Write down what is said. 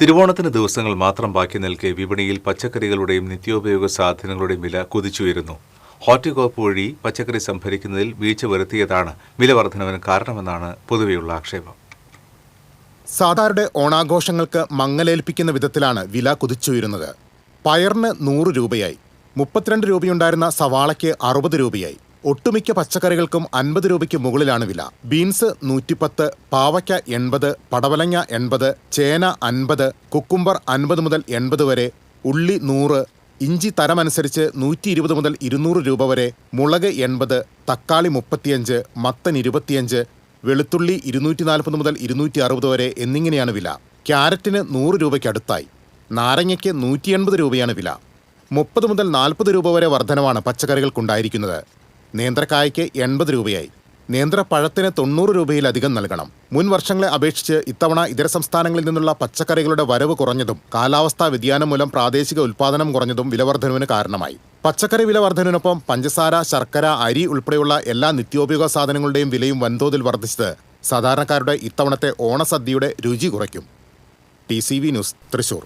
തിരുവോണത്തിന് ദിവസങ്ങൾ മാത്രം ബാക്കി നിൽക്കെ വിപണിയിൽ പച്ചക്കറികളുടെയും നിത്യോപയോഗ സാധനങ്ങളുടെയും വില കുതിച്ചുയരുന്നു. ഹോർട്ടികോർപ്പ് വഴി പച്ചക്കറി സംഭരിക്കുന്നതിൽ വീഴ്ച വരുത്തിയതാണ് വില വർധനവിന് കാരണമെന്നാണ് പൊതുവെയുള്ള ആക്ഷേപം. സാധാരണ ഓണാഘോഷങ്ങൾക്ക് മങ്ങലേൽപ്പിക്കുന്ന വിധത്തിലാണ് വില കുതിച്ചുയരുന്നത്. പയറിന് 100 രൂപയായി, 32 രൂപയുണ്ടായിരുന്ന സവാളയ്ക്ക് 60 രൂപയായി. ഒട്ടുമിക്ക പച്ചക്കറികൾക്കും 50 രൂപയ്ക്ക് മുകളിലാണ് വില. ബീൻസ് 110, പാവയ്ക്ക 80, പടവലങ്ങ 80, ചേന 50, കുക്കുംബർ 50 മുതൽ 80 വരെ, ഉള്ളി 100, ഇഞ്ചി തരമനുസരിച്ച് 120 മുതൽ 200 രൂപ വരെ, മുളക് 80, തക്കാളി 35, മത്തൻ 25, വെളുത്തുള്ളി 240 മുതൽ 260 വരെ എന്നിങ്ങനെയാണ് വില. ക്യാരറ്റിന് 100 രൂപയ്ക്ക് അടുത്തായി. നാരങ്ങയ്ക്ക് 180 രൂപയാണ് വില. 30 മുതൽ 40 രൂപ വരെ വർധനവാണ് പച്ചക്കറികൾക്കുണ്ടായിരിക്കുന്നത്. നേന്ത്രക്കായ്ക്ക് 80 രൂപയായി. നേന്ത്രപ്പഴത്തിന് 90 രൂപയിലധികം നൽകണം. മുൻ വർഷങ്ങളെ അപേക്ഷിച്ച് ഇത്തവണ ഇതര സംസ്ഥാനങ്ങളിൽ നിന്നുള്ള പച്ചക്കറികളുടെ വരവ് കുറഞ്ഞതും കാലാവസ്ഥാ വ്യതിയാനം മൂലം പ്രാദേശിക ഉൽപ്പാദനം കുറഞ്ഞതും വിലവർധനവിന് കാരണമായി. പച്ചക്കറി വില വർധനവിനൊപ്പം പഞ്ചസാര, ശർക്കര, അരി ഉൾപ്പെടെയുള്ള എല്ലാ നിത്യോപയോഗ സാധനങ്ങളുടെയും വിലയും വൻതോതിൽ വർദ്ധിച്ചത് സാധാരണക്കാരുടെ ഇത്തവണത്തെ ഓണസദ്യയുടെ രുചി കുറയ്ക്കും. TCV news, Thrissur.